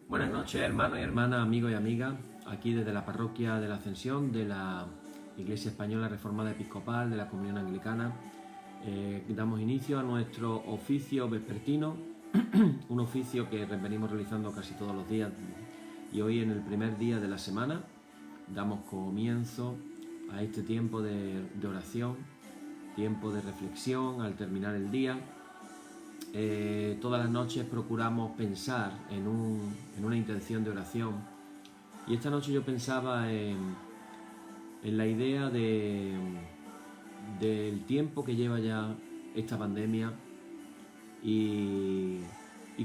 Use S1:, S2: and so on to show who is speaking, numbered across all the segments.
S1: Buenas noches, hermanos y hermanas, amigos y amigas, aquí desde la parroquia de la Ascensión de la Iglesia Española Reformada Episcopal de la Comunión Anglicana. Damos inicio a nuestro oficio vespertino, un oficio que venimos realizando casi todos los días, y hoy, en el primer día de la semana, damos comienzo a este tiempo de oración, tiempo de reflexión al terminar el día. Todas las noches procuramos pensar en una intención de oración, y esta noche yo pensaba en la idea del tiempo que lleva ya esta pandemia y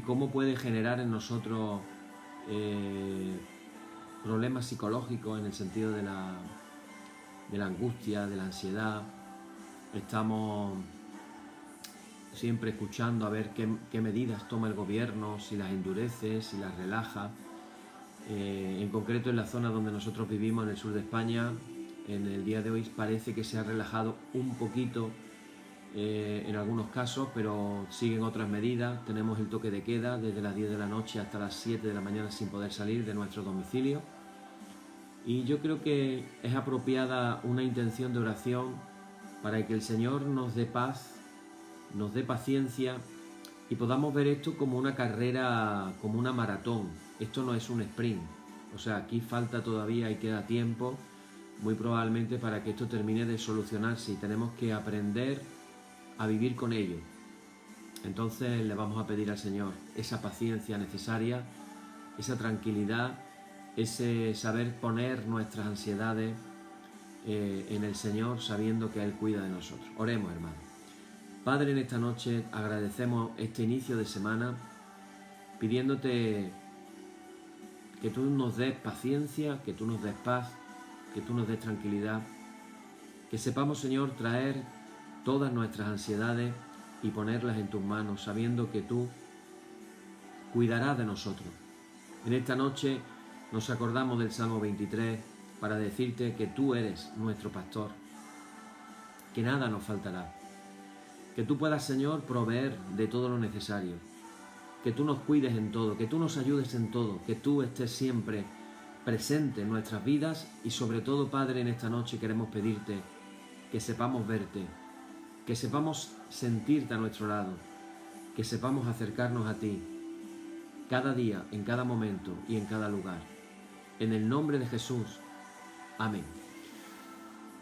S1: cómo puede generar en nosotros problemas psicológicos en el sentido de la angustia, de la ansiedad. Estamos siempre escuchando a ver qué medidas toma el gobierno, si las endurece, si las relaja. En concreto, en la zona donde nosotros vivimos, en el sur de España, en el día de hoy parece que se ha relajado un poquito en algunos casos, pero siguen otras medidas. Tenemos el toque de queda desde las 10 de la noche hasta las 7 de la mañana sin poder salir de nuestro domicilio. Y yo creo que es apropiada una intención de oración para que el Señor nos dé paz, nos dé paciencia y podamos ver esto como una carrera, como una maratón. Esto no es un sprint. O sea, aquí falta todavía y queda tiempo, muy probablemente, para que esto termine de solucionarse, y tenemos que aprender a vivir con ello. Entonces le vamos a pedir al Señor esa paciencia necesaria, esa tranquilidad, ese saber poner nuestras ansiedades en el Señor, sabiendo que Él cuida de nosotros. Oremos, hermanos. Padre, en esta noche agradecemos este inicio de semana, pidiéndote que tú nos des paciencia, que tú nos des paz, que tú nos des tranquilidad, que sepamos, Señor, traer todas nuestras ansiedades y ponerlas en tus manos, sabiendo que tú cuidarás de nosotros. En esta noche nos acordamos del Salmo 23 para decirte que tú eres nuestro pastor, que nada nos faltará. Que tú puedas, Señor, proveer de todo lo necesario, que tú nos cuides en todo, que tú nos ayudes en todo, que tú estés siempre presente en nuestras vidas. Y sobre todo, Padre, en esta noche queremos pedirte que sepamos verte, que sepamos sentirte a nuestro lado, que sepamos acercarnos a ti cada día, en cada momento y en cada lugar. En el nombre de Jesús. Amén.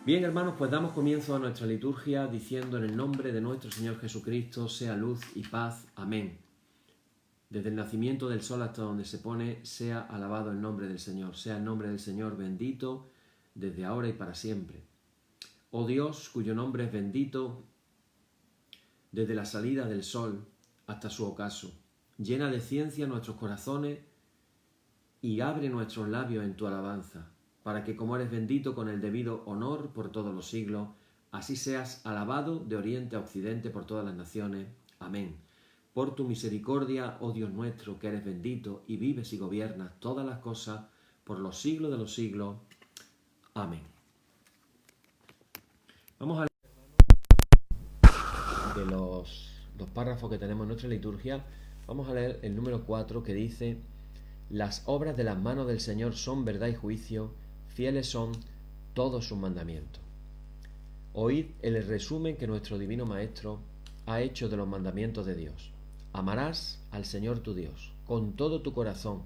S1: Bien, hermanos, pues damos comienzo a nuestra liturgia diciendo: en el nombre de nuestro Señor Jesucristo, sea luz y paz. Amén. Desde el nacimiento del sol hasta donde se pone, sea alabado el nombre del Señor. Sea el nombre del Señor bendito desde ahora y para siempre. Oh Dios, cuyo nombre es bendito desde la salida del sol hasta su ocaso, llena de ciencia nuestros corazones y abre nuestros labios en tu alabanza, para que, como eres bendito con el debido honor por todos los siglos, así seas alabado de oriente a occidente por todas las naciones. Amén. Por tu misericordia, oh Dios nuestro, que eres bendito y vives y gobiernas todas las cosas por los siglos de los siglos. Amén. Vamos a leer de los párrafos que tenemos en nuestra liturgia. Vamos a leer el número 4, que dice: las obras de las manos del Señor son verdad y juicio, fieles son todos sus mandamientos. Oíd el resumen que nuestro Divino Maestro ha hecho de los mandamientos de Dios. Amarás al Señor tu Dios con todo tu corazón,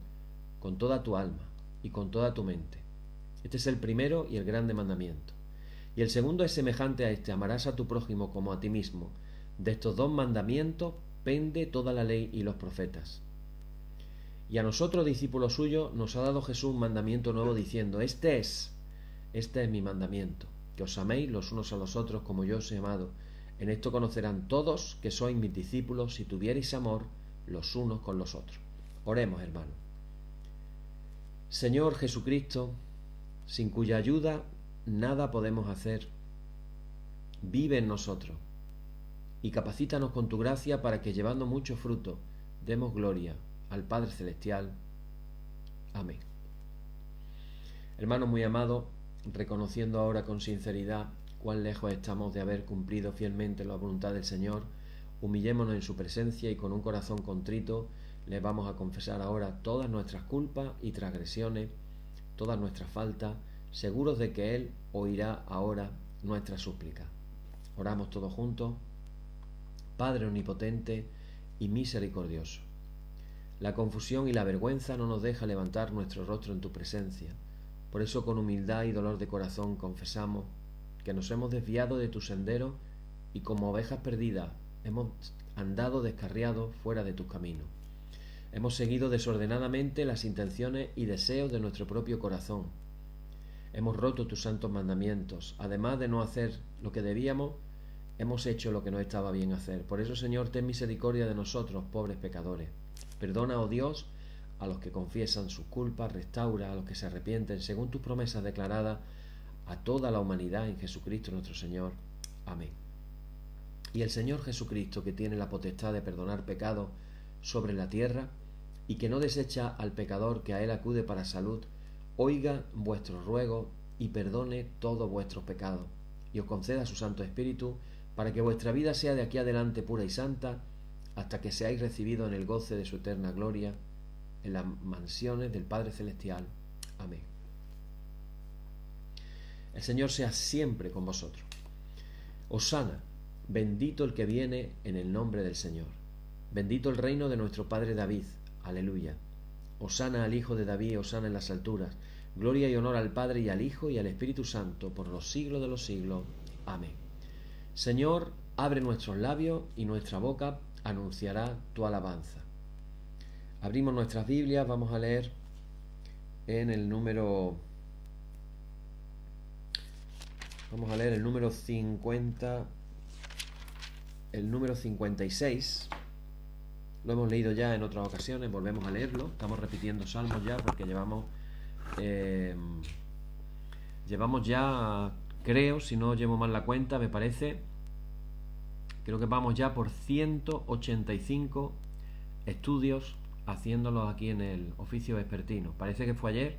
S1: con toda tu alma y con toda tu mente. Este es el primero y el grande mandamiento. Y el segundo es semejante a este: amarás a tu prójimo como a ti mismo. De estos dos mandamientos pende toda la ley y los profetas. Y a nosotros, discípulos suyos, nos ha dado Jesús un mandamiento nuevo, diciendo: este es mi mandamiento, que os améis los unos a los otros como yo os he amado. En esto conocerán todos que sois mis discípulos, si tuviereis amor los unos con los otros. Oremos, hermanos. Señor Jesucristo, sin cuya ayuda nada podemos hacer, vive en nosotros y capacítanos con tu gracia para que, llevando mucho fruto, demos gloria al Padre Celestial. Amén. Hermanos muy amados, reconociendo ahora con sinceridad cuán lejos estamos de haber cumplido fielmente la voluntad del Señor, humillémonos en su presencia y con un corazón contrito le vamos a confesar ahora todas nuestras culpas y transgresiones, todas nuestras faltas, seguros de que Él oirá ahora nuestra súplica. Oramos todos juntos. Padre omnipotente y misericordioso, la confusión y la vergüenza no nos deja levantar nuestro rostro en tu presencia. Por eso con humildad y dolor de corazón confesamos que nos hemos desviado de tu sendero y como ovejas perdidas hemos andado descarriados fuera de tus caminos. Hemos seguido desordenadamente las intenciones y deseos de nuestro propio corazón. Hemos roto tus santos mandamientos. Además de no hacer lo que debíamos, hemos hecho lo que no estaba bien hacer. Por eso, Señor, ten misericordia de nosotros, pobres pecadores. Perdona, oh Dios, a los que confiesan sus culpas, restaura a los que se arrepienten, según tus promesas declaradas a toda la humanidad en Jesucristo nuestro Señor. Amén. Y el Señor Jesucristo, que tiene la potestad de perdonar pecados sobre la tierra, y que no desecha al pecador que a Él acude para salud, oiga vuestros ruegos y perdone todos vuestros pecados, y os conceda su Santo Espíritu, para que vuestra vida sea de aquí adelante pura y santa, hasta que seáis recibidos en el goce de su eterna gloria, en las mansiones del Padre Celestial. Amén. El Señor sea siempre con vosotros. Hosana, bendito el que viene en el nombre del Señor. Bendito el reino de nuestro Padre David. Aleluya. Hosana al Hijo de David, hosana en las alturas. Gloria y honor al Padre y al Hijo y al Espíritu Santo, por los siglos de los siglos. Amén. Señor, abre nuestros labios y nuestra boca anunciará tu alabanza. Abrimos nuestras Biblias, vamos a leer en el número... Vamos a leer el número 50, el número 56. Lo hemos leído ya en otras ocasiones, volvemos a leerlo. Estamos repitiendo salmos ya porque llevamos ya, creo, si no llevo mal la cuenta, me parece, creo que vamos ya por 185 estudios haciéndolos aquí en el oficio vespertino. Parece que fue ayer,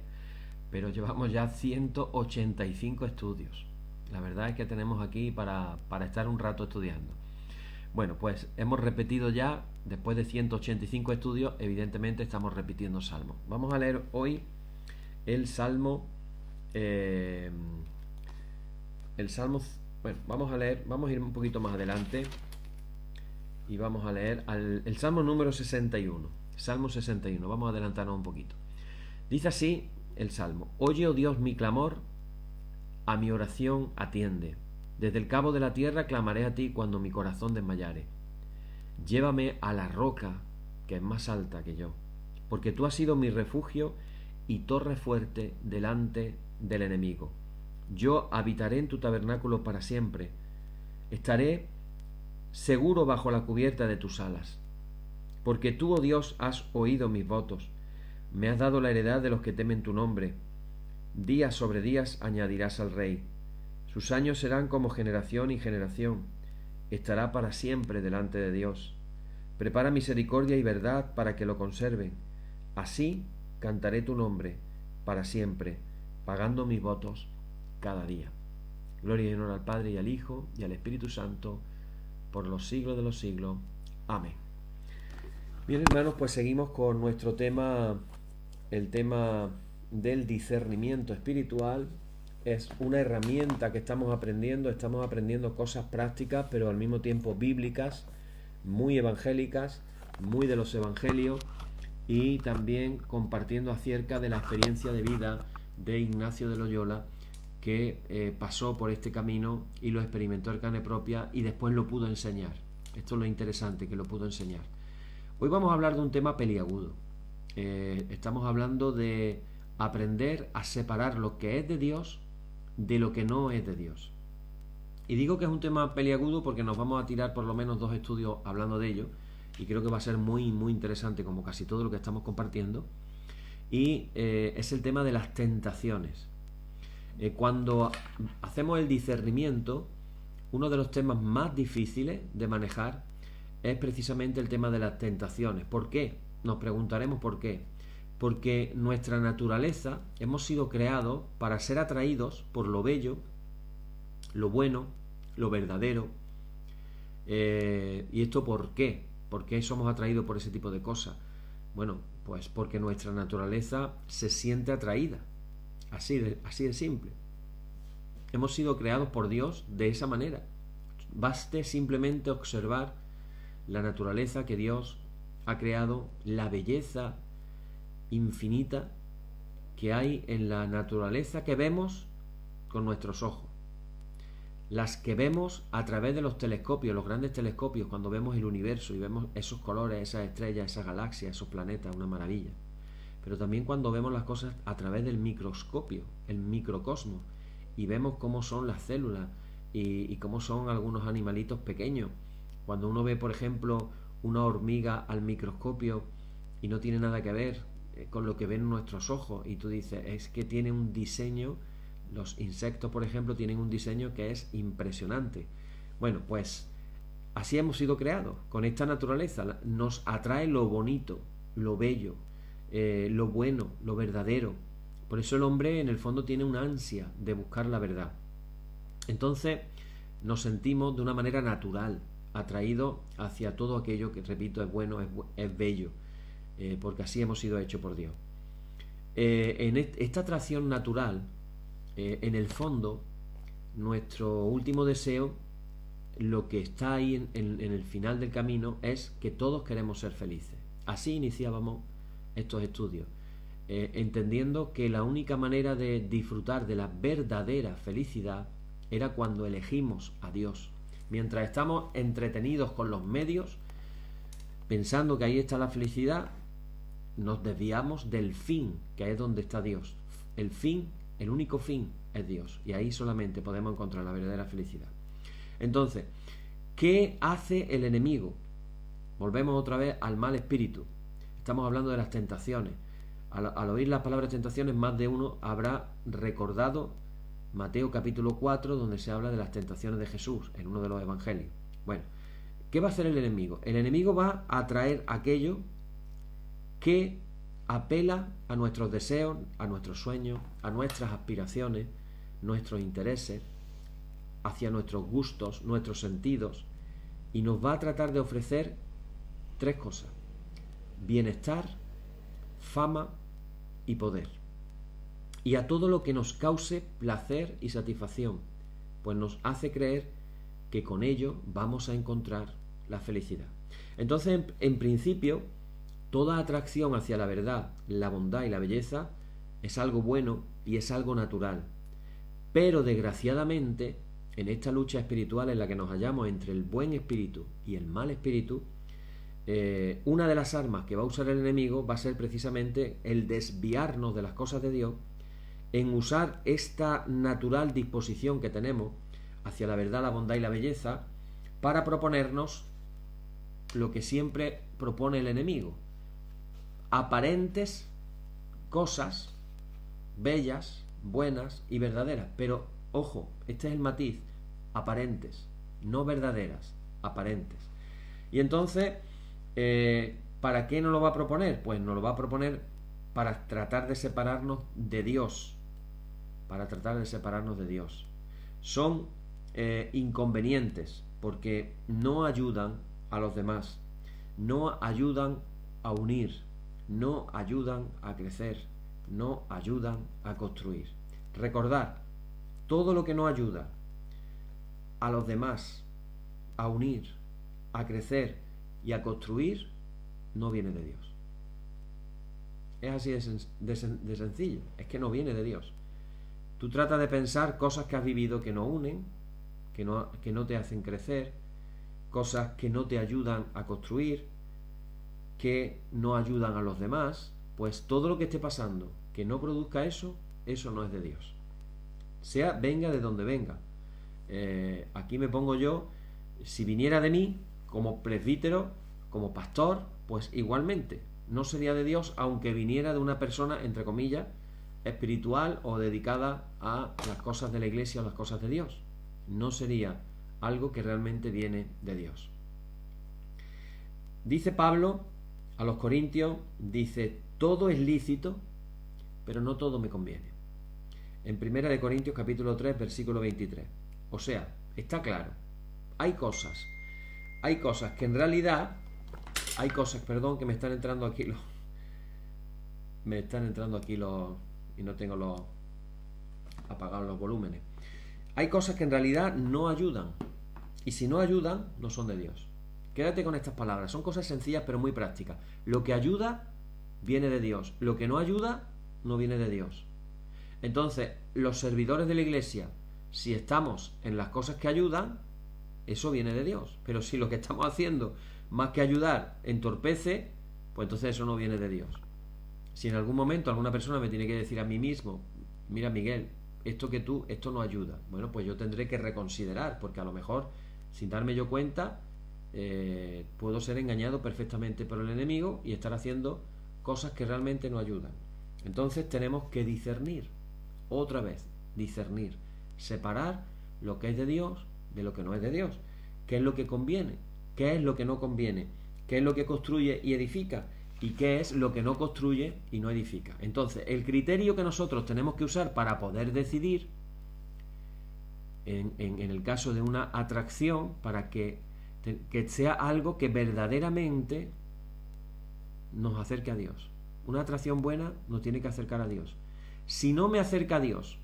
S1: pero llevamos ya 185 estudios. La verdad es que tenemos aquí para estar un rato estudiando. Bueno, pues hemos repetido ya, después de 185 estudios, evidentemente estamos repitiendo salmos. Vamos a leer hoy el salmo, bueno, vamos a ir un poquito más adelante y vamos a leer el salmo número 61. Salmo 61, vamos a adelantarnos un poquito. Dice así el salmo: Oye, oh Dios, mi clamor, a mi oración atiende. Desde el cabo de la tierra clamaré a ti cuando mi corazón desmayare. Llévame a la roca que es más alta que yo, porque tú has sido mi refugio y torre fuerte delante del enemigo. Yo habitaré en tu tabernáculo para siempre. Estaré seguro bajo la cubierta de tus alas. Porque tú, oh Dios, has oído mis votos. Me has dado la heredad de los que temen tu nombre. Días sobre días añadirás al rey. Sus años serán como generación y generación. Estará para siempre delante de Dios. Prepara misericordia y verdad para que lo conserven. Así cantaré tu nombre para siempre, pagando mis votos cada día. Gloria y honor al Padre y al Hijo y al Espíritu Santo, por los siglos de los siglos. Amén. Bien, hermanos, pues seguimos con nuestro tema, el tema del discernimiento espiritual. Es una herramienta que estamos aprendiendo cosas prácticas, pero al mismo tiempo bíblicas, muy evangélicas, muy de los evangelios, y también compartiendo acerca de la experiencia de vida de Ignacio de Loyola, que pasó por este camino y lo experimentó en carne propia y después lo pudo enseñar. Esto es lo interesante, que lo pudo enseñar. Hoy vamos a hablar de un tema peliagudo. Estamos hablando de aprender a separar lo que es de Dios de lo que no es de Dios. Y digo que es un tema peliagudo porque nos vamos a tirar por lo menos 2 estudios hablando de ello, y creo que va a ser muy, muy interesante, como casi todo lo que estamos compartiendo. Y es el tema de las tentaciones. Cuando hacemos el discernimiento, uno de los temas más difíciles de manejar es precisamente el tema de las tentaciones. ¿Por qué? Nos preguntaremos por qué. Porque nuestra naturaleza, hemos sido creados para ser atraídos por lo bello, lo bueno, lo verdadero. ¿Y esto por qué? ¿Por qué somos atraídos por ese tipo de cosas? Bueno, pues porque nuestra naturaleza se siente atraída. Así de simple. Hemos sido creados por Dios de esa manera. Baste simplemente observar la naturaleza que Dios ha creado, la belleza infinita que hay en la naturaleza que vemos con nuestros ojos. Las que vemos a través de los telescopios, los grandes telescopios, cuando vemos el universo y vemos esos colores, esas estrellas, esas galaxias, esos planetas, una maravilla. Pero también cuando vemos las cosas a través del microscopio, el microcosmos, y vemos cómo son las células y cómo son algunos animalitos pequeños. Cuando uno ve, por ejemplo, una hormiga al microscopio y no tiene nada que ver con lo que ven nuestros ojos, y tú dices, es que tiene un diseño, los insectos, por ejemplo, tienen un diseño que es impresionante. Bueno, pues así hemos sido creados, con esta naturaleza. Nos atrae lo bonito, lo bello, lo bueno, lo verdadero. Por eso el hombre en el fondo tiene una ansia de buscar la verdad. Entonces nos sentimos de una manera natural atraídos hacia todo aquello que, repito, es bueno, es bello, porque así hemos sido hechos por Dios. En esta atracción natural, en el fondo, nuestro último deseo, lo que está ahí en el final del camino, es que todos queremos ser felices. Así iniciábamos estos estudios, entendiendo que la única manera de disfrutar de la verdadera felicidad era cuando elegimos a Dios. Mientras estamos entretenidos con los medios, pensando que ahí está la felicidad, nos desviamos del fin, que es donde está Dios. El fin, el único fin es Dios, y ahí solamente podemos encontrar la verdadera felicidad. Entonces, ¿qué hace el enemigo? Volvemos otra vez al mal espíritu. Estamos hablando de las tentaciones. Al oír las palabras tentaciones, más de uno habrá recordado Mateo capítulo 4, donde se habla de las tentaciones de Jesús, en uno de los evangelios. Bueno, ¿qué va a hacer el enemigo? El enemigo va a traer aquello que apela a nuestros deseos, a nuestros sueños, a nuestras aspiraciones, nuestros intereses, hacia nuestros gustos, nuestros sentidos, y nos va a tratar de ofrecer tres cosas: bienestar, fama y poder. Y a todo lo que nos cause placer y satisfacción, pues nos hace creer que con ello vamos a encontrar la felicidad. Entonces, en principio, toda atracción hacia la verdad, la bondad y la belleza es algo bueno y es algo natural. Pero desgraciadamente, en esta lucha espiritual en la que nos hallamos entre el buen espíritu y el mal espíritu, una de las armas que va a usar el enemigo va a ser precisamente el desviarnos de las cosas de Dios, en usar esta natural disposición que tenemos hacia la verdad, la bondad y la belleza, para proponernos lo que siempre propone el enemigo: aparentes cosas bellas, buenas y verdaderas. Pero ojo, este es el matiz: aparentes, no verdaderas, aparentes. Y entonces, ¿para qué nos lo va a proponer? Pues nos lo va a proponer para tratar de separarnos de Dios, para tratar de separarnos de Dios. Son inconvenientes, porque no ayudan a los demás, no ayudan a unir, no ayudan a crecer, no ayudan a construir. Recordad, todo lo que no ayuda a los demás a unir, a crecer y a construir, no viene de Dios. Es así de sencillo. Es que no viene de Dios. Tú tratas de pensar cosas que has vivido que no unen, que no te hacen crecer, cosas que no te ayudan a construir, que no ayudan a los demás. Pues todo lo que esté pasando que no produzca eso, eso no es de Dios. Venga de donde venga. Aquí me pongo yo: si viniera de mí, como presbítero, como pastor, pues igualmente no sería de Dios, aunque viniera de una persona, entre comillas, espiritual o dedicada a las cosas de la iglesia o las cosas de Dios. No sería algo que realmente viene de Dios. Dice Pablo a los Corintios, dice: todo es lícito, pero no todo me conviene. En 1 Corintios capítulo 3, versículo 23. O sea, está claro, hay cosas que en realidad, que me están entrando aquí Me están entrando aquí y no tengo los apagados los volúmenes. Hay cosas que en realidad no ayudan. Y si no ayudan, no son de Dios. Quédate con estas palabras. Son cosas sencillas pero muy prácticas. Lo que ayuda viene de Dios. Lo que no ayuda no viene de Dios. Entonces, los servidores de la iglesia, si estamos en las cosas que ayudan, eso viene de Dios. Pero si lo que estamos haciendo, más que ayudar, entorpece, pues entonces eso no viene de Dios. Si en algún momento alguna persona me tiene que decir a mí mismo, mira Miguel, esto no ayuda, bueno, pues yo tendré que reconsiderar, porque a lo mejor, sin darme yo cuenta, puedo ser engañado perfectamente por el enemigo y estar haciendo cosas que realmente no ayudan. Entonces tenemos que discernir, otra vez, discernir, separar lo que es de Dios de lo que no es de Dios, qué es lo que conviene, qué es lo que no conviene, qué es lo que construye y edifica y qué es lo que no construye y no edifica. Entonces, el criterio que nosotros tenemos que usar para poder decidir, en el caso de una atracción, para que sea algo que verdaderamente nos acerque a Dios. Una atracción buena nos tiene que acercar a Dios. Si no me acerca a Dios,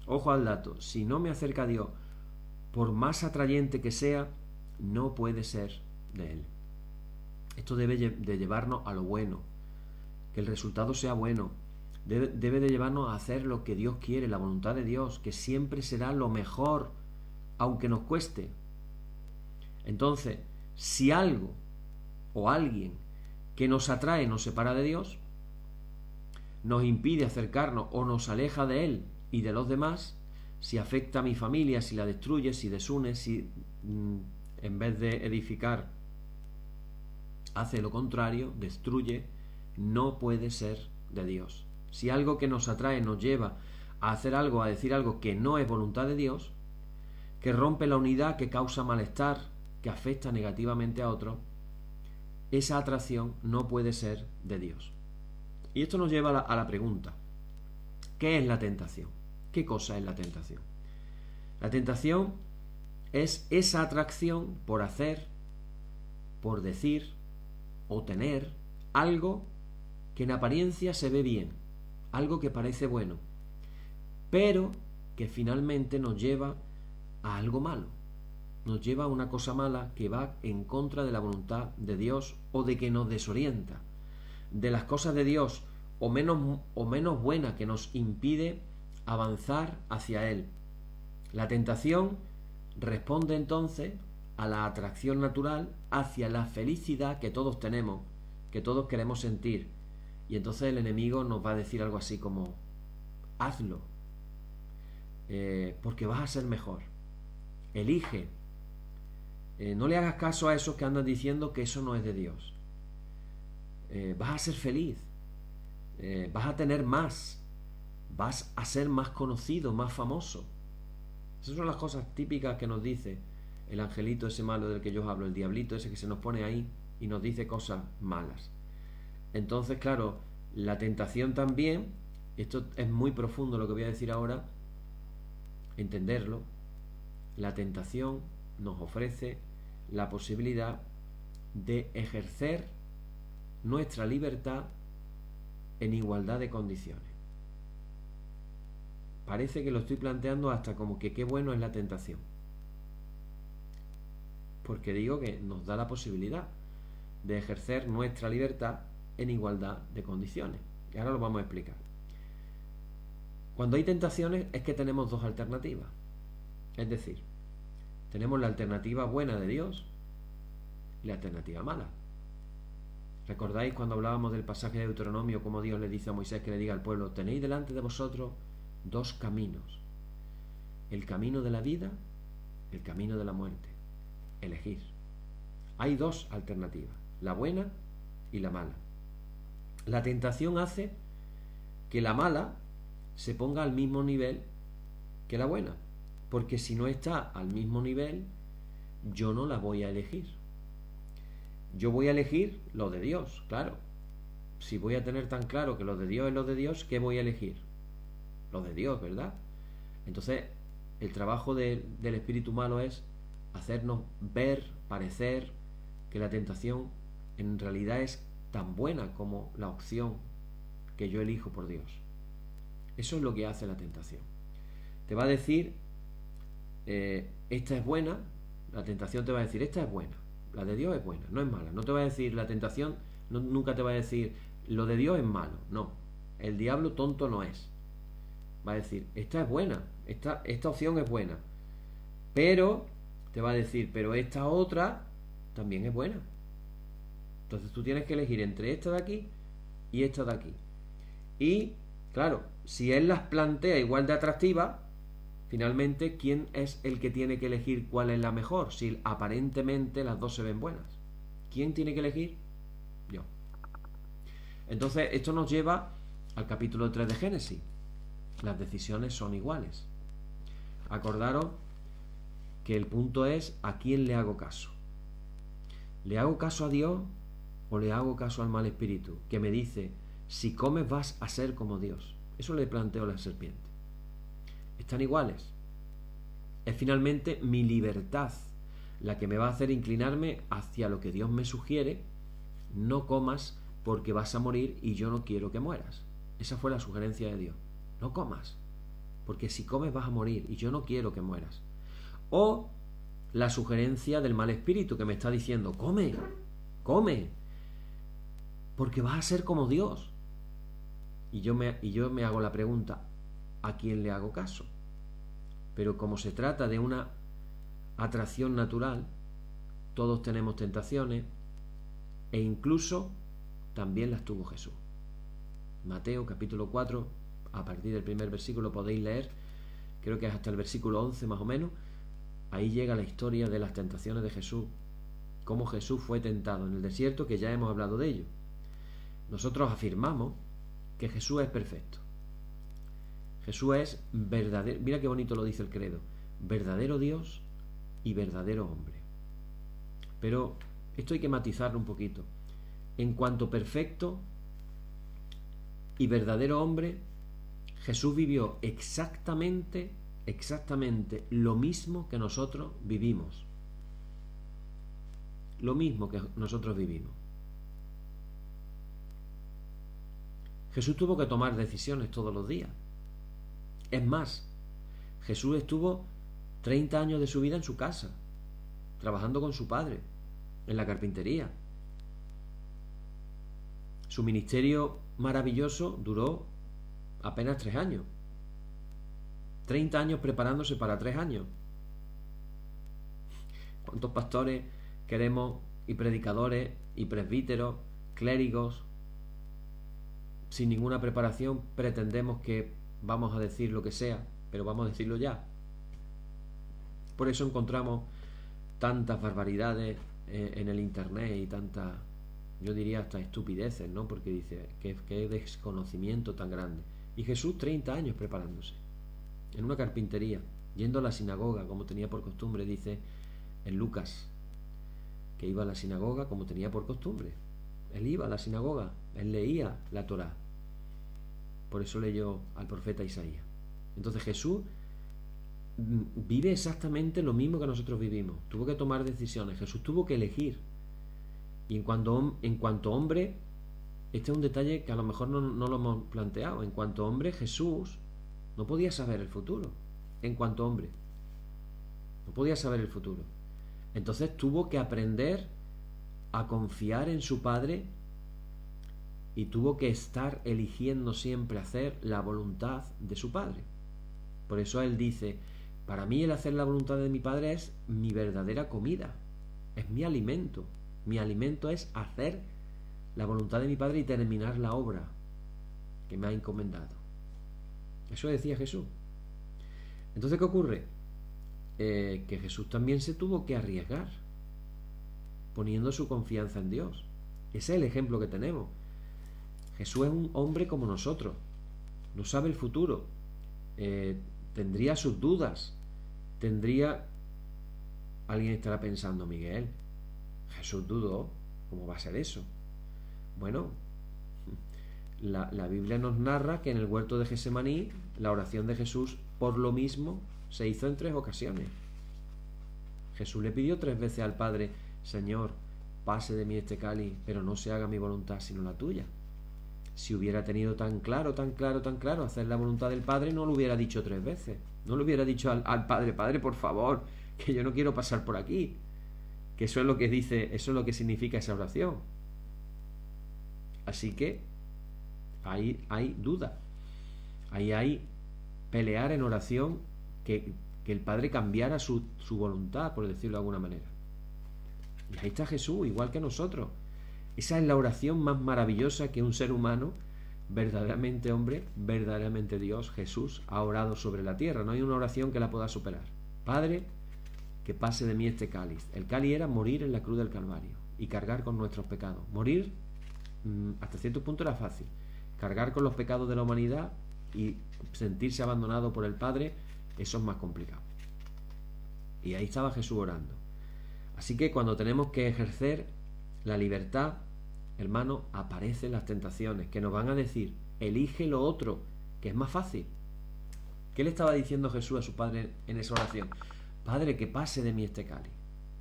S1: ojo al dato, si no me acerca a Dios, por más atrayente que sea, no puede ser de Él. Esto debe de llevarnos a lo bueno, que el resultado sea bueno, debe de llevarnos a hacer lo que Dios quiere, la voluntad de Dios, que siempre será lo mejor, aunque nos cueste. Entonces, si algo o alguien que nos atrae nos separa de Dios, nos impide acercarnos o nos aleja de Él y de los demás, si afecta a mi familia, si la destruye, si desune, si en vez de edificar hace lo contrario, destruye, no puede ser de Dios. Si algo que nos atrae nos lleva a hacer algo, a decir algo que no es voluntad de Dios, que rompe la unidad, que causa malestar, que afecta negativamente a otros, esa atracción no puede ser de Dios. Y esto nos lleva a la pregunta, ¿qué es la tentación? ¿Qué cosa es la tentación? La tentación es esa atracción por hacer, por decir o tener algo que en apariencia se ve bien, algo que parece bueno, pero que finalmente nos lleva a algo malo, nos lleva a una cosa mala que va en contra de la voluntad de Dios o de que nos desorienta, de las cosas de Dios o menos buena, que nos impide avanzar hacia Él. La tentación responde entonces a la atracción natural hacia la felicidad que todos tenemos, que todos queremos sentir. Y entonces el enemigo nos va a decir algo así como, hazlo, porque vas a ser mejor. Elige. No le hagas caso a esos que andan diciendo que eso no es de Dios. Vas a ser feliz. Vas a tener más. Vas a ser más conocido, más famoso. Esas son las cosas típicas que nos dice el angelito ese malo del que yo os hablo, el diablito ese que se nos pone ahí y nos dice cosas malas. Entonces, claro, la tentación también, esto es muy profundo lo que voy a decir ahora, entenderlo, la tentación nos ofrece la posibilidad de ejercer nuestra libertad en igualdad de condiciones. Parece que lo estoy planteando hasta como que qué bueno es la tentación, porque digo que nos da la posibilidad de ejercer nuestra libertad en igualdad de condiciones. Y ahora lo vamos a explicar. Cuando hay tentaciones es que tenemos dos alternativas. Es decir, tenemos la alternativa buena de Dios y la alternativa mala. ¿Recordáis cuando hablábamos del pasaje de Deuteronomio, como Dios le dice a Moisés que le diga al pueblo, tenéis delante de vosotros dos caminos, el camino de la vida, el camino de la muerte? Elegir. Hay dos alternativas, la buena y la mala. La tentación hace que la mala se ponga al mismo nivel que la buena, porque si no está al mismo nivel, yo no la voy a elegir. Yo voy a elegir lo de Dios, claro. Si voy a tener tan claro que lo de Dios es lo de Dios, ¿qué voy a elegir? Lo de Dios, ¿verdad? Entonces, el trabajo del espíritu malo es hacernos ver, parecer que la tentación en realidad es tan buena como la opción que yo elijo por Dios. Eso es lo que hace la tentación. Te va a decir, esta es buena, la tentación te va a decir, esta es buena, la de Dios es buena, no es mala. No te va a decir, la tentación nunca te va a decir, lo de Dios es malo. No, el diablo tonto no es. Va a decir, esta es buena, esta opción es buena. Pero te va a decir, pero esta otra también es buena. Entonces tú tienes que elegir entre esta de aquí y esta de aquí. Y, claro, si él las plantea igual de atractivas, finalmente, ¿quién es el que tiene que elegir cuál es la mejor? Si aparentemente las dos se ven buenas. ¿Quién tiene que elegir? Yo. Entonces, esto nos lleva al capítulo 3 de Génesis. Las decisiones son iguales. Acordaros que el punto es ¿a quién le hago caso? ¿Le hago caso a Dios o le hago caso al mal espíritu? Que me dice, si comes vas a ser como Dios. Eso le planteo a la serpiente. Están iguales. Es finalmente mi libertad la que me va a hacer inclinarme hacia lo que Dios me sugiere. No comas porque vas a morir y yo no quiero que mueras. Esa fue la sugerencia de Dios. No comas, porque si comes vas a morir y yo no quiero que mueras. O la sugerencia del mal espíritu que me está diciendo, come, porque vas a ser como Dios. Y yo me hago la pregunta, ¿a quién le hago caso? Pero como se trata de una atracción natural, todos tenemos tentaciones e incluso también las tuvo Jesús. Mateo capítulo 4, a partir del primer versículo podéis leer, creo que es hasta el versículo 11 más o menos. Ahí llega la historia de las tentaciones de Jesús, cómo Jesús fue tentado en el desierto, que ya hemos hablado de ello. Nosotros afirmamos que Jesús es perfecto. Jesús es verdadero, mira qué bonito lo dice el credo, verdadero Dios y verdadero hombre. Pero esto hay que matizarlo un poquito. En cuanto perfecto y verdadero hombre, Jesús vivió exactamente lo mismo que nosotros vivimos. Lo mismo que nosotros vivimos. Jesús tuvo que tomar decisiones todos los días. Es más, Jesús estuvo 30 años de su vida en su casa, trabajando con su padre, en la carpintería. Su ministerio maravilloso duró apenas 3 años. 30 años preparándose para 3 años. ¿Cuántos pastores queremos y predicadores y presbíteros, clérigos, sin ninguna preparación pretendemos que vamos a decir lo que sea, pero vamos a decirlo ya? Por eso encontramos tantas barbaridades en el internet y tantas, yo diría hasta estupideces, ¿no? Porque dice que desconocimiento tan grande. Y Jesús 30 años preparándose en una carpintería, yendo a la sinagoga como tenía por costumbre, dice en Lucas, que iba a la sinagoga como tenía por costumbre. Él iba a la sinagoga, él leía la Torá. Por eso leyó al profeta Isaías. Entonces Jesús vive exactamente lo mismo que nosotros vivimos. Tuvo que tomar decisiones, Jesús tuvo que elegir. Y en cuanto hombre, este es un detalle que a lo mejor no lo hemos planteado. En cuanto hombre, Jesús no podía saber el futuro. En cuanto hombre, no podía saber el futuro. Entonces tuvo que aprender a confiar en su Padre y tuvo que estar eligiendo siempre hacer la voluntad de su Padre. Por eso él dice, para mí el hacer la voluntad de mi Padre es mi verdadera comida, es mi alimento. Mi alimento es hacer la voluntad de mi Padre y terminar la obra que me ha encomendado. Eso decía Jesús. Entonces, ¿qué ocurre? Que Jesús también se tuvo que arriesgar, poniendo su confianza en Dios. Ese es el ejemplo que tenemos. Jesús es un hombre como nosotros, no sabe el futuro, tendría sus dudas, alguien estará pensando, Miguel, Jesús dudó, ¿cómo va a ser eso? Bueno, la Biblia nos narra que en el huerto de Getsemaní la oración de Jesús por lo mismo se hizo en 3 ocasiones. Jesús le pidió 3 veces al Padre, Señor, pase de mí este cáliz, pero no se haga mi voluntad sino la tuya. Si hubiera tenido tan claro hacer la voluntad del Padre, no lo hubiera dicho 3 veces. No le hubiera dicho al Padre, Padre, por favor, que yo no quiero pasar por aquí. Que eso es lo que dice, eso es lo que significa esa oración. Así que ahí hay duda. Ahí hay pelear en oración que el Padre cambiara su voluntad, por decirlo de alguna manera. Y ahí está Jesús, igual que nosotros. Esa es la oración más maravillosa que un ser humano, verdaderamente hombre, verdaderamente Dios, Jesús, ha orado sobre la tierra. No hay una oración que la pueda superar. Padre, que pase de mí este cáliz. El cáliz era morir en la cruz del Calvario y cargar con nuestros pecados. Morir, hasta cierto punto, era fácil. Cargar con los pecados de la humanidad y sentirse abandonado por el Padre, eso es más complicado. Y ahí estaba Jesús orando. Así que cuando tenemos que ejercer la libertad, hermano, aparecen las tentaciones que nos van a decir, elige lo otro, que es más fácil. ¿Qué le estaba diciendo Jesús a su Padre en esa oración? Padre, que pase de mí este cáliz.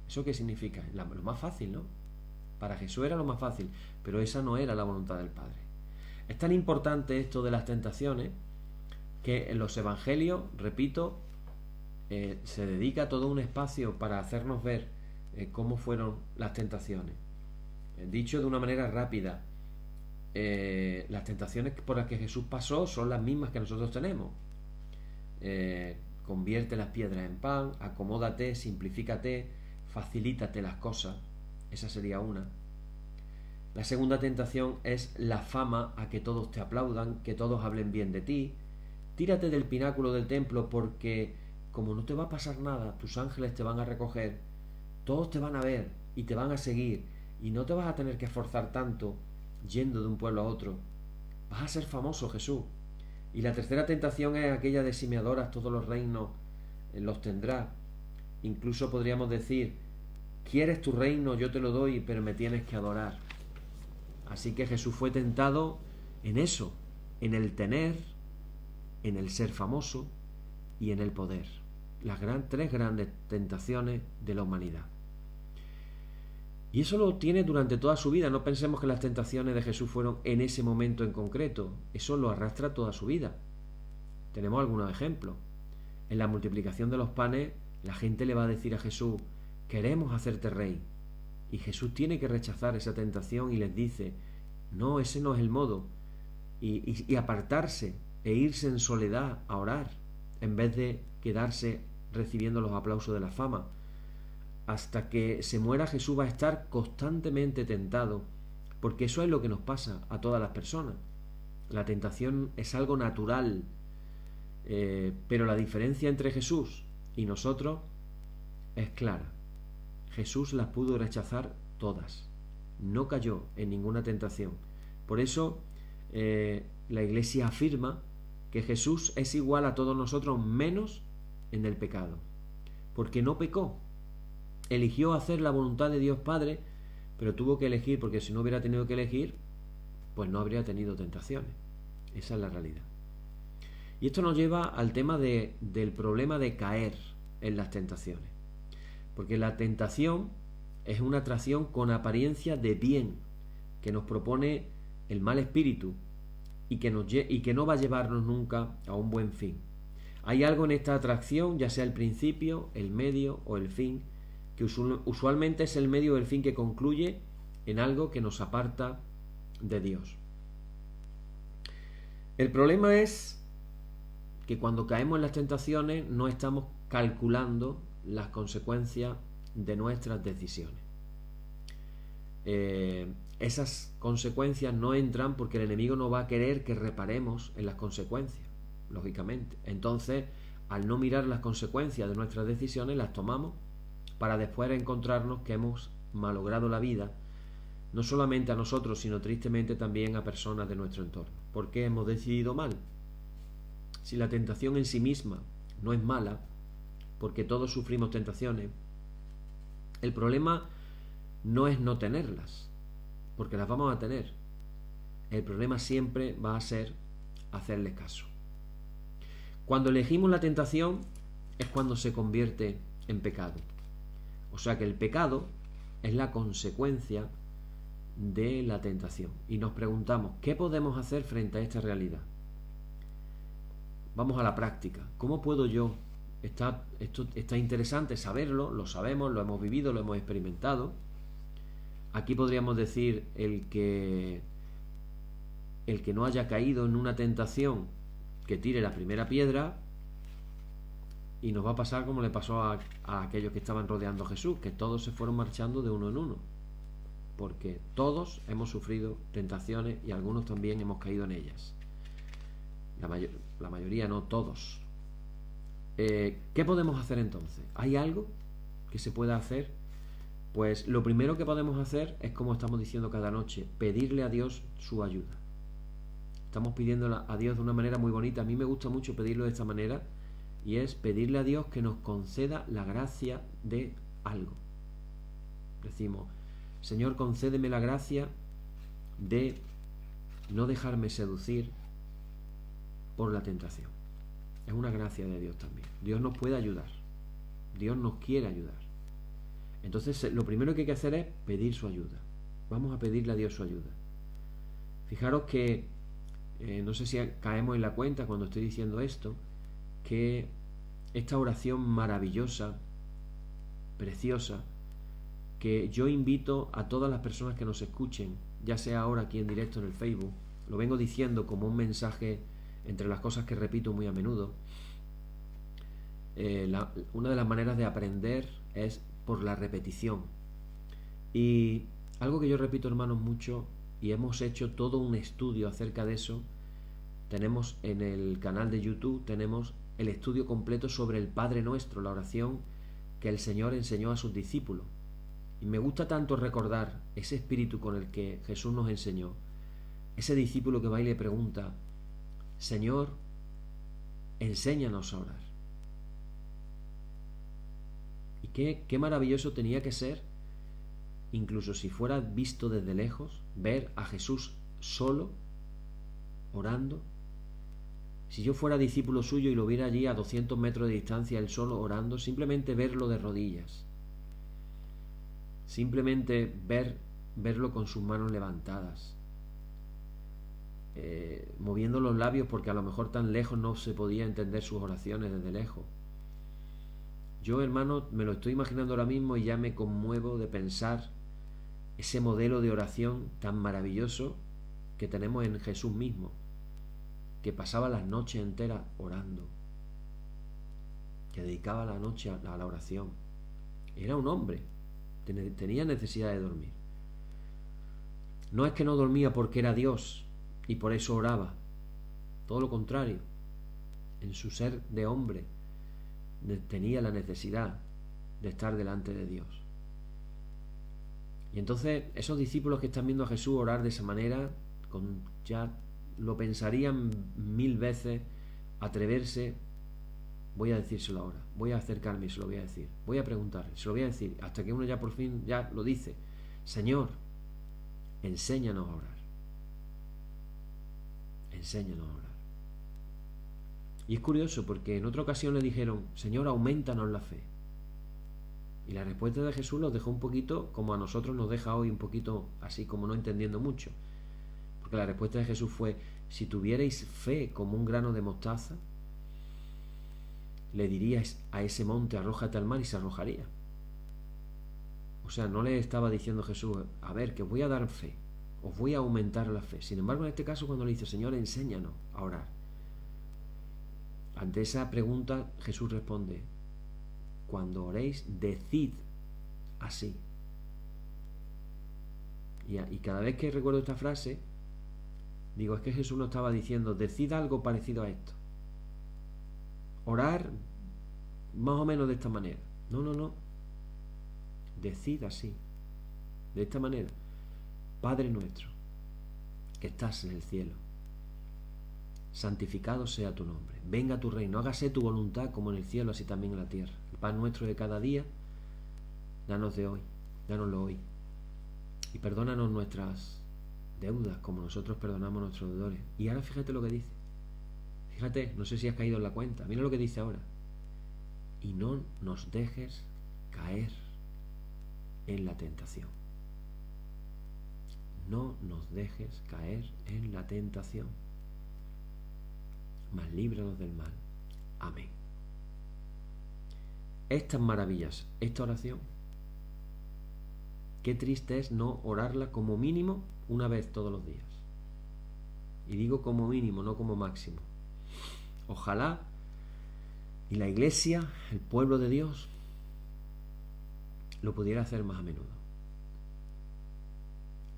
S1: ¿Eso qué significa? Lo más fácil, ¿no? Para Jesús era lo más fácil, pero esa no era la voluntad del Padre. Es tan importante esto de las tentaciones que en los evangelios, repito, se dedica todo un espacio para hacernos ver cómo fueron las tentaciones. Dicho de una manera rápida, las tentaciones por las que Jesús pasó son las mismas que nosotros tenemos. Convierte las piedras en pan, acomódate, simplifícate, facilítate las cosas. Esa sería una. La segunda tentación es la fama, a que todos te aplaudan, que todos hablen bien de ti. Tírate del pináculo del templo porque, como no te va a pasar nada, tus ángeles te van a recoger, todos te van a ver y te van a seguir y no te vas a tener que esforzar tanto yendo de un pueblo a otro. Vas a ser famoso, Jesús. Y la tercera tentación es aquella de si me adoras todos los reinos los tendrás. Incluso podríamos decir, quieres tu reino, yo te lo doy, pero me tienes que adorar. Así que Jesús fue tentado en eso, en el tener, en el ser famoso y en el poder. Las tres grandes tentaciones de la humanidad. Y eso lo tiene durante toda su vida. No pensemos que las tentaciones de Jesús fueron en ese momento en concreto. Eso lo arrastra toda su vida. Tenemos algunos ejemplos. En la multiplicación de los panes, la gente le va a decir a Jesús, queremos hacerte rey. Y Jesús tiene que rechazar esa tentación y les dice, no, ese no es el modo. Y apartarse e irse en soledad a orar, en vez de quedarse recibiendo los aplausos de la fama. Hasta que se muera Jesús va a estar constantemente tentado, porque eso es lo que nos pasa a todas las personas. La tentación es algo natural, pero la diferencia entre Jesús y nosotros es clara. Jesús las pudo rechazar todas, no cayó en ninguna tentación. Por eso la Iglesia afirma que Jesús es igual a todos nosotros menos en el pecado, porque no pecó. Eligió hacer la voluntad de Dios Padre, pero tuvo que elegir, porque si no hubiera tenido que elegir, pues no habría tenido tentaciones. Esa es la realidad. Y esto nos lleva al tema del problema de caer en las tentaciones. Porque la tentación es una atracción con apariencia de bien, que nos propone el mal espíritu y que no va a llevarnos nunca a un buen fin. Hay algo en esta atracción, ya sea el principio, el medio o el fin, que usualmente es el medio o el fin que concluye en algo que nos aparta de Dios. El problema es que cuando caemos en las tentaciones no estamos calculando las consecuencias de nuestras decisiones. Esas consecuencias no entran porque el enemigo no va a querer que reparemos en las consecuencias, lógicamente. Entonces, al no mirar las consecuencias de nuestras decisiones, las tomamos para después encontrarnos que hemos malogrado la vida, no solamente a nosotros, sino tristemente también a personas de nuestro entorno. ¿Por qué hemos decidido mal? Si la tentación en sí misma no es mala, porque todos sufrimos tentaciones, el problema no es no tenerlas, porque las vamos a tener. El problema siempre va a ser hacerle caso. Cuando elegimos la tentación es cuando se convierte en pecado. O sea que el pecado es la consecuencia de la tentación. Y nos preguntamos, ¿qué podemos hacer frente a esta realidad? Vamos a la práctica. ¿Cómo puedo yo? Esto está interesante saberlo, lo sabemos, lo hemos vivido, lo hemos experimentado. Aquí podríamos decir el que no haya caído en una tentación, que tire la primera piedra, y nos va a pasar como le pasó a aquellos que estaban rodeando a Jesús, que todos se fueron marchando de uno en uno, porque todos hemos sufrido tentaciones y algunos también hemos caído en ellas. La mayoría no, todos. ¿Qué podemos hacer entonces? ¿Hay algo que se pueda hacer? Pues lo primero que podemos hacer es, como estamos diciendo cada noche, pedirle a Dios su ayuda. Estamos pidiendo a Dios de una manera muy bonita. A mí me gusta mucho pedirlo de esta manera, y es pedirle a Dios que nos conceda la gracia de algo. Decimos, Señor, concédeme la gracia de no dejarme seducir por la tentación. Es una gracia de Dios también. Dios nos puede ayudar. Dios nos quiere ayudar. Entonces, lo primero que hay que hacer es pedir su ayuda. Vamos a pedirle a Dios su ayuda. Fijaros que, no sé si caemos en la cuenta cuando estoy diciendo esto, que esta oración maravillosa, preciosa, que yo invito a todas las personas que nos escuchen, ya sea ahora aquí en directo en el Facebook, lo vengo diciendo como un mensaje entre las cosas que repito muy a menudo. Una de las maneras de aprender es por la repetición. Y algo que yo repito, hermanos, mucho, y hemos hecho todo un estudio acerca de eso. Tenemos en el canal de YouTube, tenemos el estudio completo sobre el Padre Nuestro, la oración que el Señor enseñó a sus discípulos. Y me gusta tanto recordar ese espíritu con el que Jesús nos enseñó. Ese discípulo que va y le pregunta, Señor, enséñanos a orar. Y qué maravilloso tenía que ser, incluso si fuera visto desde lejos, ver a Jesús solo, orando. Si yo fuera discípulo suyo y lo viera allí a 200 metros de distancia, él solo orando, simplemente verlo de rodillas, simplemente verlo con sus manos levantadas, moviendo los labios, porque a lo mejor tan lejos no se podía entender sus oraciones desde lejos. Yo, hermano, me lo estoy imaginando ahora mismo y ya me conmuevo de pensar ese modelo de oración tan maravilloso que tenemos en Jesús mismo, que pasaba las noches enteras orando, que dedicaba la noche a la oración. Era un hombre, tenía necesidad de dormir. No es que no dormía porque era Dios y por eso oraba, todo lo contrario. En su ser de hombre tenía la necesidad de estar delante de Dios. Y entonces esos discípulos que están viendo a Jesús orar de esa manera, ya lo pensarían 1000 veces, atreverse. Voy a decírselo ahora, voy a acercarme y se lo voy a decir, voy a preguntar, se lo voy a decir, hasta que uno ya por fin ya lo dice, Señor, enséñanos a orar. Enséñanos a orar. Y es curioso porque en otra ocasión le dijeron, Señor, aumentanos la fe. Y la respuesta de Jesús los dejó un poquito como a nosotros nos deja hoy, un poquito así como no entendiendo mucho. Porque la respuesta de Jesús fue, si tuvierais fe como un grano de mostaza, le diríais a ese monte, arrójate al mar, y se arrojaría. O sea, no le estaba diciendo Jesús, a ver, que os voy a dar fe, os voy a aumentar la fe. Sin embargo, en este caso, cuando le dice, Señor, enséñanos a orar, ante esa pregunta Jesús responde, cuando oréis, decid así. Y cada vez que recuerdo esta frase, digo, es que Jesús nos estaba diciendo, decid algo parecido a esto. Orar más o menos de esta manera. No. Decid así, de esta manera. Padre nuestro, que estás en el cielo, santificado sea tu nombre. Venga tu reino, hágase tu voluntad como en el cielo, así también en la tierra. El pan nuestro de cada día, dánoslo hoy. Y perdónanos nuestras deudas como nosotros perdonamos a nuestros deudores. Y ahora fíjate lo que dice. Fíjate, no sé si has caído en la cuenta. Mira lo que dice ahora. Y no nos dejes caer en la tentación. no nos dejes caer en la tentación, mas líbranos del mal. Amén. Estas maravillas, esta oración, qué triste es no orarla como mínimo una vez todos los días. Y digo como mínimo, no como máximo. Ojalá y la Iglesia, el pueblo de Dios, lo pudiera hacer más a menudo.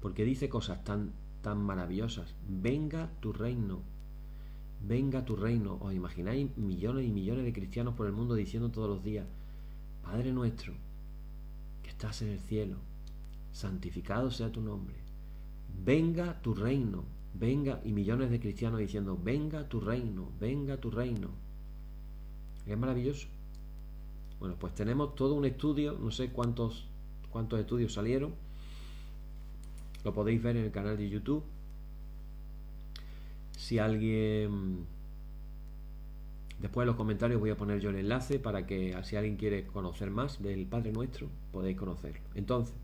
S1: Porque dice cosas tan maravillosas. Venga tu reino. Venga tu reino. ¿Os imagináis millones y millones de cristianos por el mundo diciendo todos los días: Padre nuestro, que estás en el cielo, santificado sea tu nombre. Venga tu reino. Venga, y millones de cristianos diciendo: venga tu reino, venga tu reino. Es maravilloso. Bueno, pues tenemos todo un estudio, no sé cuántos estudios salieron. Lo podéis ver en el canal de YouTube. Si alguien... Después en los comentarios voy a poner yo el enlace para que si alguien quiere conocer más del Padre Nuestro, podéis conocerlo. Entonces,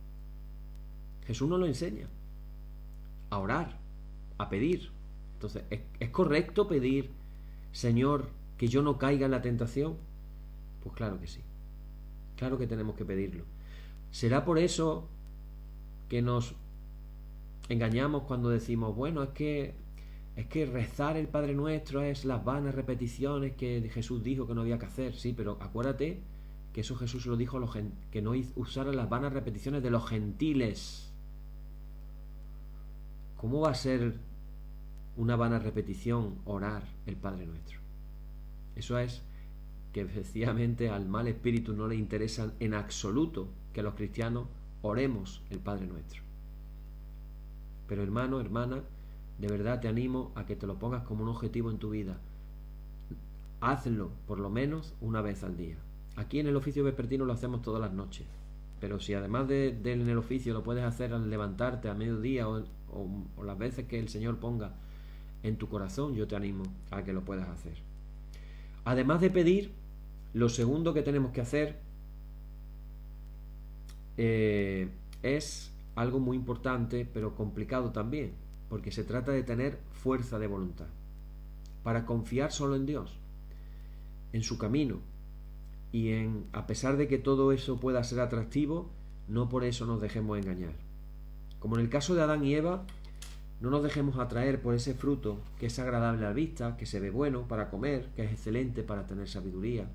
S1: Jesús nos lo enseña a orar, a pedir. Entonces, ¿es correcto pedir: Señor, que yo no caiga en la tentación? Pues claro que sí. Claro que tenemos que pedirlo. ¿Será por eso que nos engañamos cuando decimos: bueno, es que rezar el Padre Nuestro es las vanas repeticiones que Jesús dijo que no había que hacer? Sí, pero acuérdate que eso Jesús lo dijo que no usara las vanas repeticiones de los gentiles. ¿Cómo va a ser una vana repetición orar el Padre Nuestro? Eso es que efectivamente al mal espíritu no le interesa en absoluto que los cristianos oremos el Padre Nuestro. Pero hermano, hermana, de verdad te animo a que te lo pongas como un objetivo en tu vida. Hazlo por lo menos una vez al día. Aquí en el oficio vespertino lo hacemos todas las noches, pero si además en el oficio lo puedes hacer al levantarte a mediodía o las veces que el Señor ponga en tu corazón, yo te animo a que lo puedas hacer. Además de pedir, lo segundo que tenemos que hacer es algo muy importante, pero complicado también, porque se trata de tener fuerza de voluntad para confiar solo en Dios, en su camino, y a pesar de que todo eso pueda ser atractivo, no por eso nos dejemos engañar. Como en el caso de Adán y Eva, no nos dejemos atraer por ese fruto que es agradable a la vista, que se ve bueno para comer, que es excelente para tener sabiduría,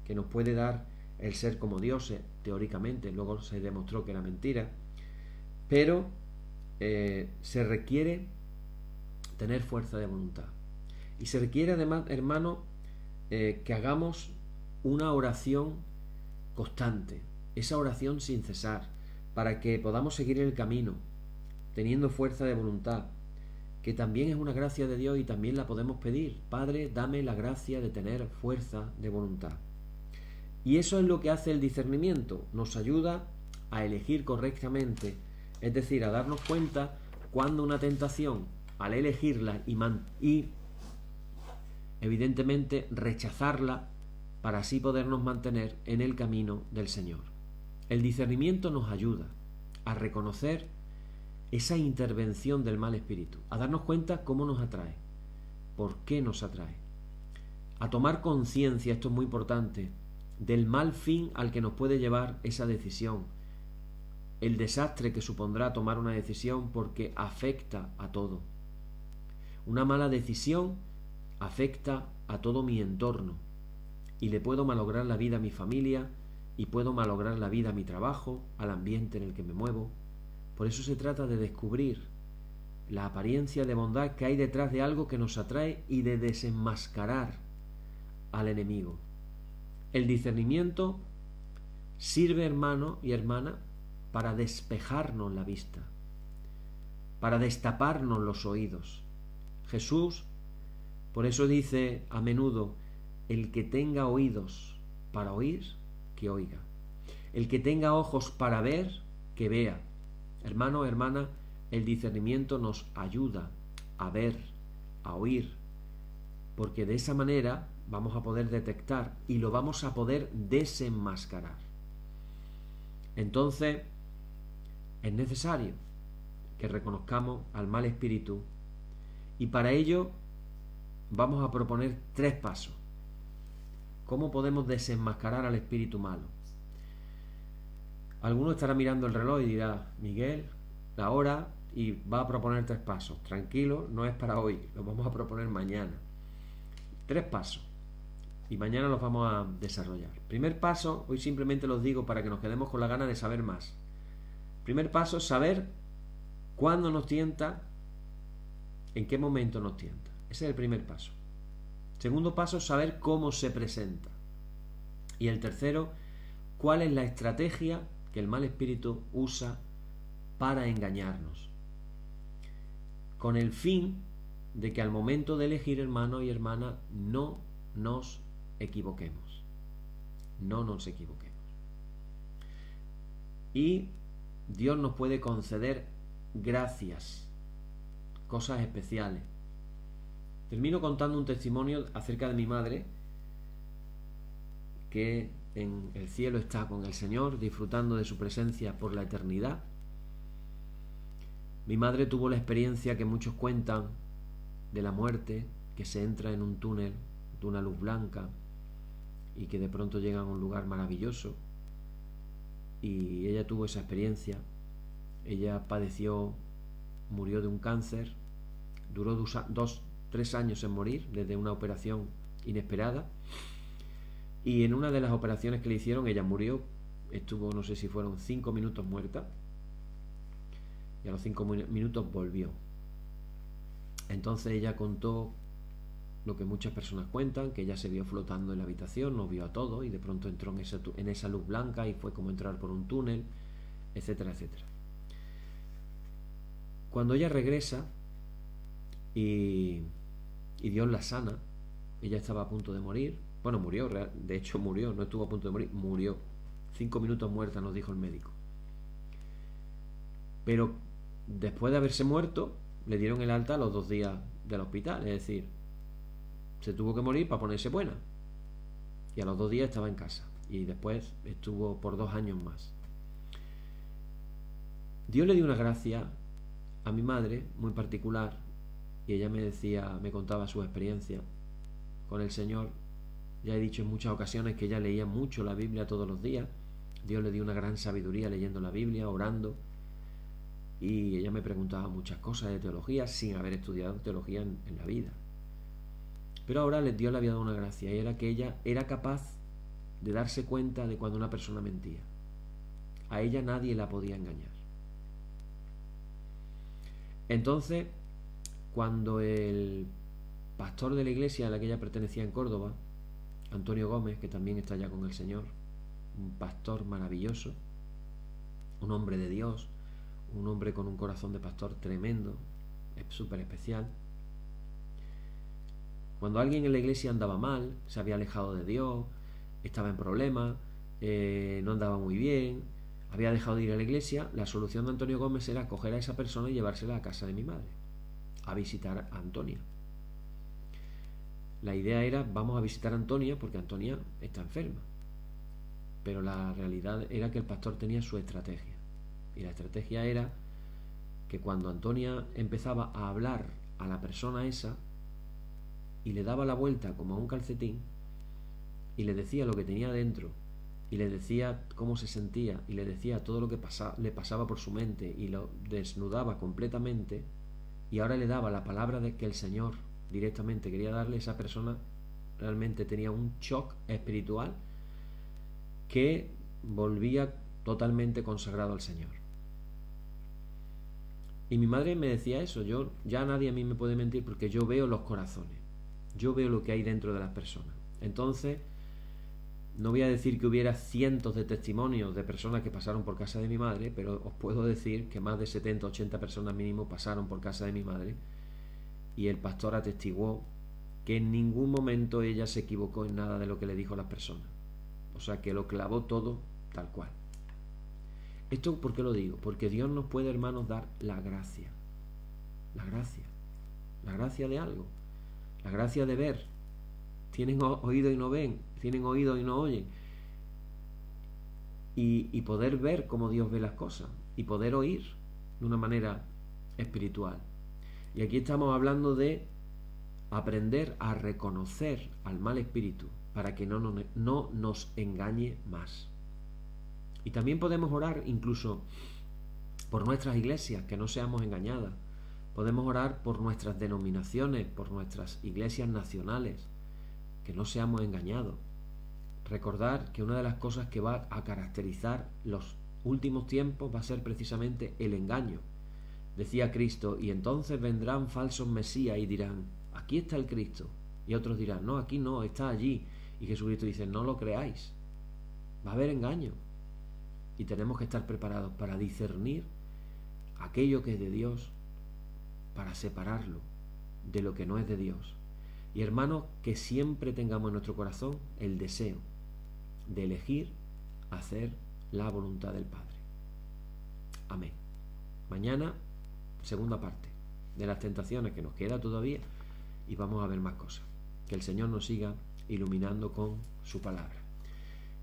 S1: que nos puede dar el ser como dioses, teóricamente. Luego se demostró que era mentira. Pero se requiere tener fuerza de voluntad. Y se requiere además, hermano, que hagamos una oración constante, esa oración sin cesar, para que podamos seguir el camino, teniendo fuerza de voluntad, que también es una gracia de Dios y también la podemos pedir. Padre, dame la gracia de tener fuerza de voluntad. Y eso es lo que hace el discernimiento, nos ayuda a elegir correctamente, es decir, a darnos cuenta cuando una tentación, al elegirla y evidentemente rechazarla, para así podernos mantener en el camino del Señor. El discernimiento nos ayuda a reconocer esa intervención del mal espíritu, a darnos cuenta cómo nos atrae, por qué nos atrae, a tomar conciencia, esto es muy importante, del mal fin al que nos puede llevar esa decisión, el desastre que supondrá tomar una decisión, porque afecta a todo. Una mala decisión afecta a todo mi entorno y le puedo malograr la vida a mi familia y puedo malograr la vida a mi trabajo, al ambiente en el que me muevo. Por eso se trata de descubrir la apariencia de bondad que hay detrás de algo que nos atrae y de desenmascarar al enemigo. El discernimiento sirve, hermano y hermana, para despejarnos la vista, para destaparnos los oídos. Jesús, por eso dice a menudo: el que tenga oídos para oír, que oiga. El que tenga ojos para ver, que vea. Hermano, hermana, el discernimiento nos ayuda a ver, a oír, porque de esa manera vamos a poder detectar y lo vamos a poder desenmascarar. Entonces, es necesario que reconozcamos al mal espíritu, y para ello vamos a proponer 3 pasos. ¿Cómo podemos desenmascarar al espíritu malo? Alguno estará mirando el reloj y dirá: Miguel, la hora, y va a proponer 3 pasos. Tranquilo, no es para hoy, lo vamos a proponer mañana. 3 pasos. Y mañana los vamos a desarrollar. Primer paso, hoy simplemente los digo para que nos quedemos con la gana de saber más. Primer paso, saber cuándo nos tienta, en qué momento nos tienta. Ese es el primer paso. Segundo paso, saber cómo se presenta. Y el tercero, cuál es la estrategia que el mal espíritu usa para engañarnos, con el fin de que al momento de elegir hermano y hermana no nos equivoquemos. No nos equivoquemos. Y Dios nos puede conceder gracias, cosas especiales. Termino contando un testimonio acerca de mi madre, que en el cielo está con el Señor, disfrutando de su presencia por la eternidad. Mi madre tuvo la experiencia que muchos cuentan de la muerte, que se entra en un túnel de una luz blanca y que de pronto llega a un lugar maravilloso. Y ella tuvo esa experiencia. Ella murió de un cáncer, duró 2-3 años en morir, desde una operación inesperada. Y en una de las operaciones que le hicieron, ella murió, estuvo, no sé si fueron 5 minutos muerta, y a los 5 minutos volvió. Entonces ella contó lo que muchas personas cuentan, que ella se vio flotando en la habitación, nos vio a todos, y de pronto entró en esa luz blanca, y fue como entrar por un túnel, etcétera, etcétera. Cuando ella regresa y Dios la sana, ella estaba a punto de morir. Bueno, murió, de hecho murió, no estuvo a punto de morir, murió. 5 minutos muerta, nos dijo el médico. Pero después de haberse muerto, le dieron el alta a los 2 días del hospital, es decir, se tuvo que morir para ponerse buena. Y a los 2 días estaba en casa. Y después estuvo por 2 años más. Dios le dio una gracia a mi madre muy particular, y ella me contaba su experiencia con el Señor. Ya he dicho en muchas ocasiones que ella leía mucho la Biblia todos los días. Dios le dio una gran sabiduría leyendo la Biblia, orando, y ella me preguntaba muchas cosas de teología sin haber estudiado teología en la vida. Pero ahora Dios le había dado una gracia, y era que ella era capaz de darse cuenta de cuando una persona mentía. A ella nadie la podía engañar. Entonces, cuando el pastor de la iglesia a la que ella pertenecía en Córdoba, Antonio Gómez, que también está ya con el Señor, un pastor maravilloso, un hombre de Dios, un hombre con un corazón de pastor tremendo, súper especial. Cuando alguien en la iglesia andaba mal, se había alejado de Dios, estaba en problemas, no andaba muy bien, había dejado de ir a la iglesia, la solución de Antonio Gómez era coger a esa persona y llevársela a casa de mi madre, a visitar a Antonia. La idea era: vamos a visitar a Antonia porque Antonia está enferma. Pero la realidad era que el pastor tenía su estrategia. Y la estrategia era que cuando Antonia empezaba a hablar a la persona esa y le daba la vuelta como a un calcetín y le decía lo que tenía dentro, y le decía cómo se sentía, y le decía todo lo que le pasaba por su mente, y lo desnudaba completamente, y ahora le daba la palabra de que el Señor directamente quería darle, esa persona realmente tenía un shock espiritual que volvía totalmente consagrado al Señor. Y mi madre me decía eso: ya nadie a mí me puede mentir porque yo veo los corazones, yo veo lo que hay dentro de las personas. Entonces, no voy a decir que hubiera cientos de testimonios de personas que pasaron por casa de mi madre, pero os puedo decir que más de 70-80 personas mínimo pasaron por casa de mi madre, y el pastor atestiguó que en ningún momento ella se equivocó en nada de lo que le dijo a las personas. O sea, que lo clavó todo tal cual. ¿Esto por qué lo digo? Porque Dios nos puede, hermanos, dar la gracia. La gracia de algo. La gracia de ver. Tienen oído y no ven. Tienen oído y no oyen. Y poder ver cómo Dios ve las cosas. Y poder oír de una manera espiritual. Y aquí estamos hablando de aprender a reconocer al mal espíritu para que no nos engañe más. Y también podemos orar incluso por nuestras iglesias, que no seamos engañadas. Podemos orar por nuestras denominaciones, por nuestras iglesias nacionales, que no seamos engañados. Recordar que una de las cosas que va a caracterizar los últimos tiempos va a ser precisamente el engaño. Decía Cristo, y entonces vendrán falsos mesías y dirán, aquí está el Cristo. Y otros dirán, no, aquí no, está allí. Y Jesucristo dice, no lo creáis. Va a haber engaño. Y tenemos que estar preparados para discernir aquello que es de Dios, para separarlo de lo que no es de Dios. Y hermanos, que siempre tengamos en nuestro corazón el deseo de elegir hacer la voluntad del Padre. Amén. Mañana, segunda parte de las tentaciones que nos queda todavía, y vamos a ver más cosas. Que el Señor nos siga iluminando con su palabra.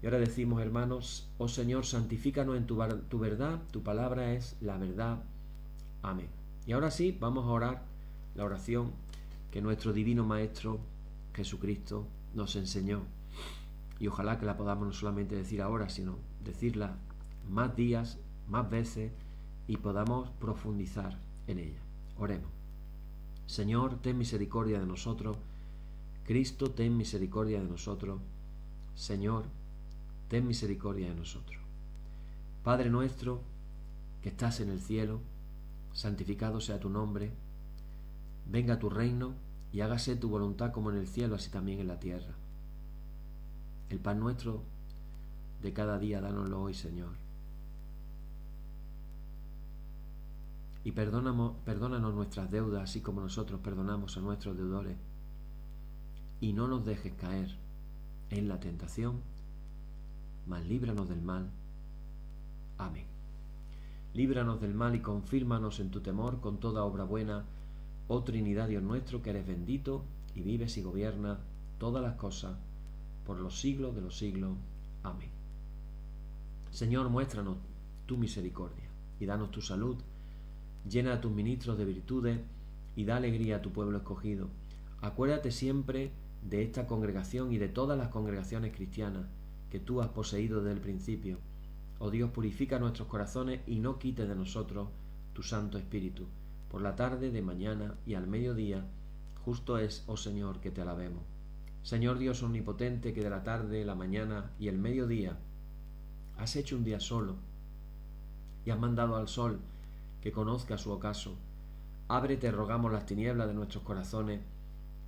S1: Y ahora decimos, hermanos, oh Señor, santifícanos en tu verdad, tu palabra es la verdad. Amén. Y ahora sí, vamos a orar la oración que nuestro divino Maestro Jesucristo nos enseñó. Y ojalá que la podamos no solamente decir ahora, sino decirla más días, más veces, y podamos profundizar en ella. Oremos. Señor, ten misericordia de nosotros. Cristo, ten misericordia de nosotros. Señor, ten misericordia de nosotros. Padre nuestro, que estás en el cielo, santificado sea tu nombre. Venga tu reino y hágase tu voluntad como en el cielo, así también en la tierra. El pan nuestro de cada día, dánoslo hoy, Señor. Y perdónanos nuestras deudas, así como nosotros perdonamos a nuestros deudores. Y no nos dejes caer en la tentación, mas líbranos del mal. Amén. Líbranos del mal y confírmanos en tu temor con toda obra buena, oh Trinidad Dios nuestro, que eres bendito y vives y gobiernas todas las cosas por los siglos de los siglos. Amén. Señor, muéstranos tu misericordia y danos tu salud. Llena a tus ministros de virtudes y da alegría a tu pueblo escogido. Acuérdate siempre de esta congregación y de todas las congregaciones cristianas que tú has poseído desde el principio. Oh Dios, purifica nuestros corazones y no quites de nosotros tu Santo Espíritu. Por la tarde, de mañana y al mediodía, justo es, oh Señor, que te alabemos. Señor Dios omnipotente, que de la tarde, la mañana y el mediodía has hecho un día solo y has mandado al sol que conozca su ocaso. Ábrete, rogamos, las tinieblas de nuestros corazones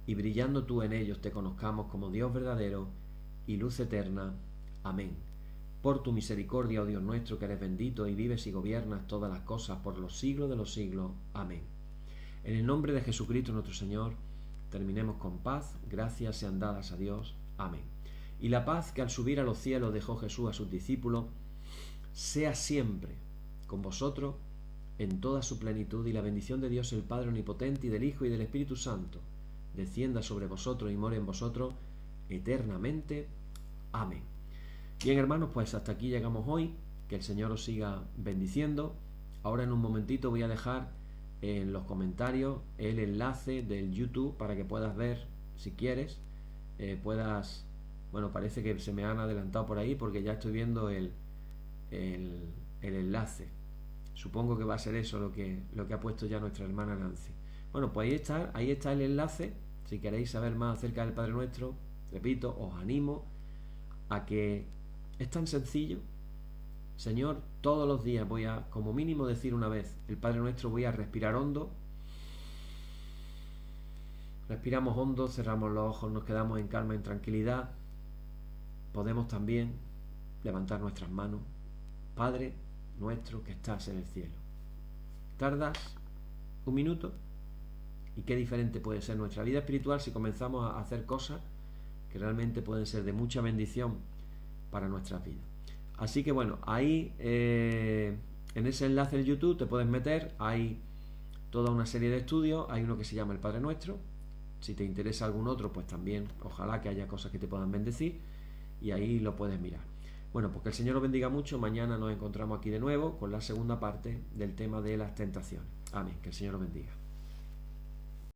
S1: y brillando tú en ellos te conozcamos como Dios verdadero y luz eterna. Amén. Por tu misericordia, oh Dios nuestro, que eres bendito y vives y gobiernas todas las cosas por los siglos de los siglos. Amén. En el nombre de Jesucristo nuestro Señor, terminemos con paz. Gracias sean dadas a Dios. Amén. Y la paz que al subir a los cielos dejó Jesús a sus discípulos, sea siempre con vosotros en toda su plenitud, y la bendición de Dios el Padre omnipotente y del Hijo y del Espíritu Santo descienda sobre vosotros y more en vosotros eternamente. Amén. Bien, hermanos, pues hasta aquí llegamos hoy. Que el Señor os siga bendiciendo. Ahora en un momentito voy a dejar en los comentarios el enlace del YouTube para que puedas ver, si quieres, bueno, parece que se me han adelantado por ahí porque ya estoy viendo el enlace. Supongo que va a ser eso lo que ha puesto ya nuestra hermana Nancy. Bueno, pues ahí está el enlace. Si queréis saber más acerca del Padre Nuestro, repito, os animo a que es tan sencillo. Señor, todos los días voy a, como mínimo, decir una vez el Padre Nuestro. Voy a respirar hondo. Respiramos hondo, cerramos los ojos, nos quedamos en calma, en tranquilidad. Podemos también levantar nuestras manos. Padre nuestro que estás en el cielo. Tardas un minuto y qué diferente puede ser nuestra vida espiritual si comenzamos a hacer cosas que realmente pueden ser de mucha bendición para nuestras vidas. Así que bueno, ahí en ese enlace del YouTube te puedes meter. Hay toda una serie de estudios. Hay uno que se llama el Padre Nuestro. Si te interesa algún otro, pues también ojalá que haya cosas que te puedan bendecir y ahí lo puedes mirar. Bueno, pues que el Señor os bendiga mucho. Mañana nos encontramos aquí de nuevo con la segunda parte del tema de las tentaciones. Amén. Que el Señor os bendiga.